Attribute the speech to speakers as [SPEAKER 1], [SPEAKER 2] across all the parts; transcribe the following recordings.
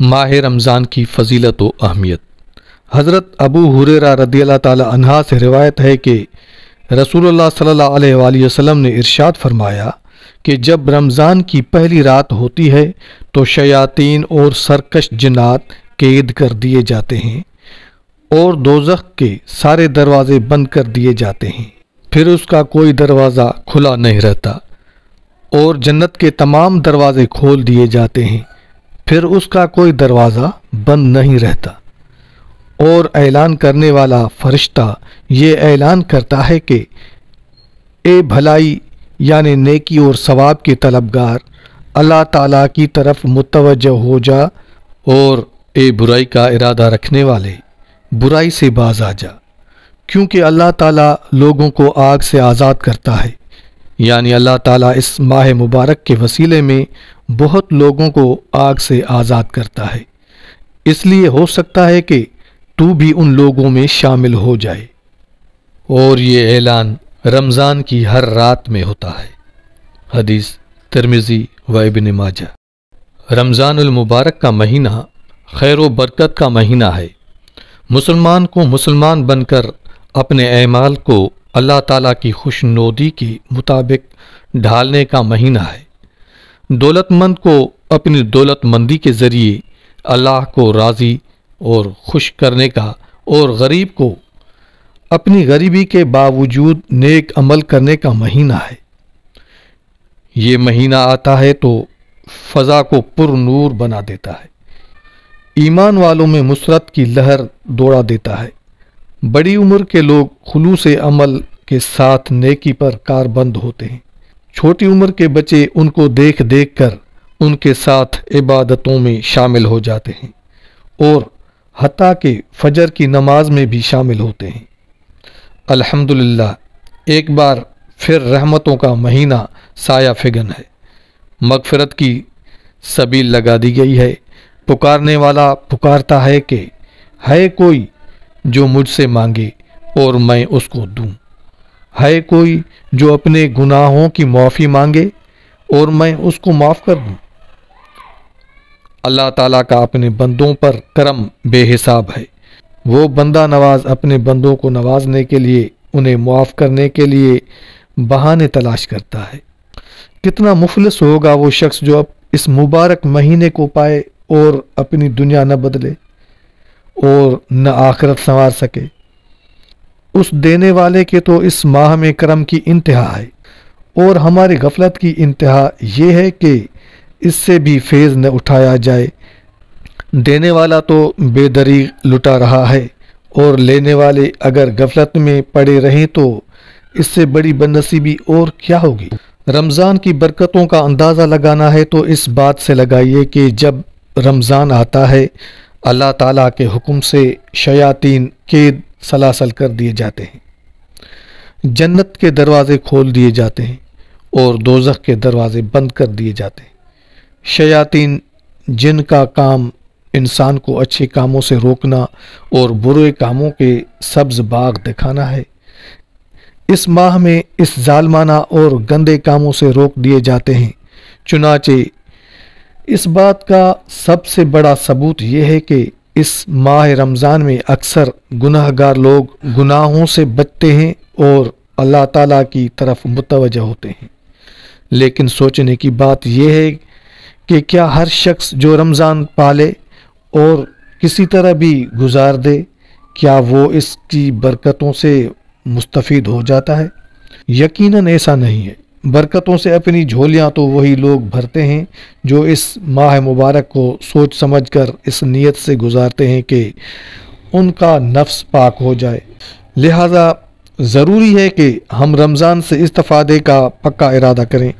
[SPEAKER 1] ماہ رمضان کی فضیلت و اہمیت۔ حضرت ابو ہریرہ رضی اللہ تعالی عنہ سے روایت ہے کہ رسول اللہ صلی اللہ علیہ وآلہ وسلم نے ارشاد فرمایا کہ جب رمضان کی پہلی رات ہوتی ہے تو شیاطین اور سرکش جنات قید کر دیے جاتے ہیں اور دوزخ کے سارے دروازے بند کر دیے جاتے ہیں، پھر اس کا کوئی دروازہ کھلا نہیں رہتا، اور جنت کے تمام دروازے کھول دیے جاتے ہیں، پھر اس کا کوئی دروازہ بند نہیں رہتا، اور اعلان کرنے والا فرشتہ یہ اعلان کرتا ہے کہ اے بھلائی یعنی نیکی اور ثواب کے طلبگار، اللہ تعالیٰ کی طرف متوجہ ہو جا، اور اے برائی کا ارادہ رکھنے والے، برائی سے باز آ جا، کیونکہ اللہ تعالیٰ لوگوں کو آگ سے آزاد کرتا ہے۔ یعنی اللہ تعالیٰ اس ماہ مبارک کے وسیلے میں بہت لوگوں کو آگ سے آزاد کرتا ہے، اس لیے ہو سکتا ہے کہ تو بھی ان لوگوں میں شامل ہو جائے۔ اور یہ اعلان رمضان کی ہر رات میں ہوتا ہے۔ حدیث ترمذی و ابن ماجہ۔ رمضان المبارک کا مہینہ خیر و برکت کا مہینہ ہے۔ مسلمان کو مسلمان بن کر اپنے اعمال کو اللہ تعالیٰ کی خوشنودی کے مطابق ڈھالنے کا مہینہ ہے۔ دولت مند کو اپنی دولت مندی کے ذریعے اللہ کو راضی اور خوش کرنے کا، اور غریب کو اپنی غریبی کے باوجود نیک عمل کرنے کا مہینہ ہے۔ یہ مہینہ آتا ہے تو فضا کو پر نور بنا دیتا ہے، ایمان والوں میں مسرت کی لہر دوڑا دیتا ہے، بڑی عمر کے لوگ خلوص عمل کے ساتھ نیکی پر کاربند ہوتے ہیں، چھوٹی عمر کے بچے ان کو دیکھ دیکھ کر ان کے ساتھ عبادتوں میں شامل ہو جاتے ہیں، اور حتیٰ کہ فجر کی نماز میں بھی شامل ہوتے ہیں۔ الحمدللہ، ایک بار پھر رحمتوں کا مہینہ سایہ فگن ہے، مغفرت کی سبیل لگا دی گئی ہے۔ پکارنے والا پکارتا ہے کہ ہے کوئی جو مجھ سے مانگے اور میں اس کو دوں، ہے کوئی جو اپنے گناہوں کی معافی مانگے اور میں اس کو معاف کر دوں۔ اللہ تعالیٰ کا اپنے بندوں پر کرم بے حساب ہے، وہ بندہ نواز اپنے بندوں کو نوازنے کے لیے، انہیں معاف کرنے کے لیے بہانے تلاش کرتا ہے۔ کتنا مفلس ہوگا وہ شخص جو اب اس مبارک مہینے کو پائے اور اپنی دنیا نہ بدلے اور نہ آخرت سنوار سکے۔ اس دینے والے کے تو اس ماہ میں کرم کی انتہا ہے، اور ہماری غفلت کی انتہا یہ ہے کہ اس سے بھی فیض نہ اٹھایا جائے۔ دینے والا تو بے دریغ لٹا رہا ہے، اور لینے والے اگر غفلت میں پڑے رہیں تو اس سے بڑی بدنصیبی اور کیا ہوگی۔ رمضان کی برکتوں کا اندازہ لگانا ہے تو اس بات سے لگائیے کہ جب رمضان آتا ہے اللہ تعالیٰ کے حکم سے شیاطین قید سلاسل کر دیے جاتے ہیں، جنت کے دروازے کھول دیے جاتے ہیں، اور دوزخ کے دروازے بند کر دیے جاتے ہیں۔ شیاطین جن کا کام انسان کو اچھے کاموں سے روکنا اور برے کاموں کے سبز باغ دکھانا ہے، اس ماہ میں اس ظالمانہ اور گندے کاموں سے روک دیے جاتے ہیں۔ چنانچہ اس بات کا سب سے بڑا ثبوت یہ ہے کہ اس ماہ رمضان میں اکثر گناہ گار لوگ گناہوں سے بچتے ہیں اور اللہ تعالیٰ کی طرف متوجہ ہوتے ہیں۔ لیکن سوچنے کی بات یہ ہے کہ کیا ہر شخص جو رمضان پالے اور کسی طرح بھی گزار دے، کیا وہ اس کی برکتوں سے مستفید ہو جاتا ہے؟ یقیناً ایسا نہیں ہے۔ برکتوں سے اپنی جھولیاں تو وہی لوگ بھرتے ہیں جو اس ماہ مبارک کو سوچ سمجھ کر اس نیت سے گزارتے ہیں کہ ان کا نفس پاک ہو جائے۔ لہذا ضروری ہے کہ ہم رمضان سے استفادے کا پکا ارادہ کریں۔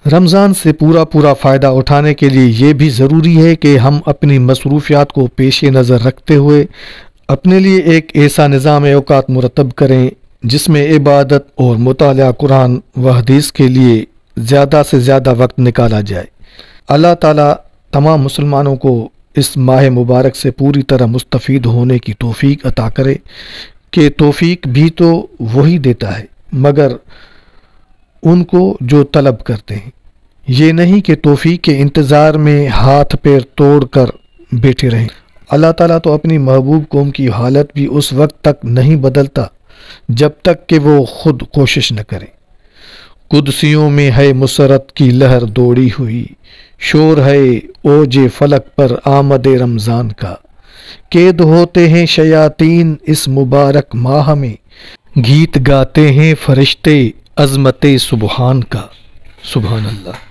[SPEAKER 1] رمضان سے پورا فائدہ اٹھانے کے لیے یہ بھی ضروری ہے کہ ہم اپنی مصروفیات کو پیش نظر رکھتے ہوئے اپنے لیے ایک ایسا نظام اوقات مرتب کریں جس میں عبادت اور مطالعہ قرآن و حدیث کے لیے زیادہ سے زیادہ وقت نکالا جائے۔ اللہ تعالیٰ تمام مسلمانوں کو اس ماہ مبارک سے پوری طرح مستفید ہونے کی توفیق عطا کرے، کہ توفیق بھی تو وہی دیتا ہے مگر ان کو جو طلب کرتے ہیں، یہ نہیں کہ توفیق کے انتظار میں ہاتھ پیر توڑ کر بیٹھے رہیں۔ اللہ تعالیٰ تو اپنی محبوب قوم کی حالت بھی اس وقت تک نہیں بدلتا جب تک کہ وہ خود کوشش نہ کرے۔ قدسیوں میں ہے مسرت کی لہر دوڑی ہوئی، شور ہے اوج فلک پر آمد رمضان کا، قید ہوتے ہیں شیاطین اس مبارک ماہ میں، گیت گاتے ہیں فرشتے عظمت سبحان کا۔ سبحان اللہ۔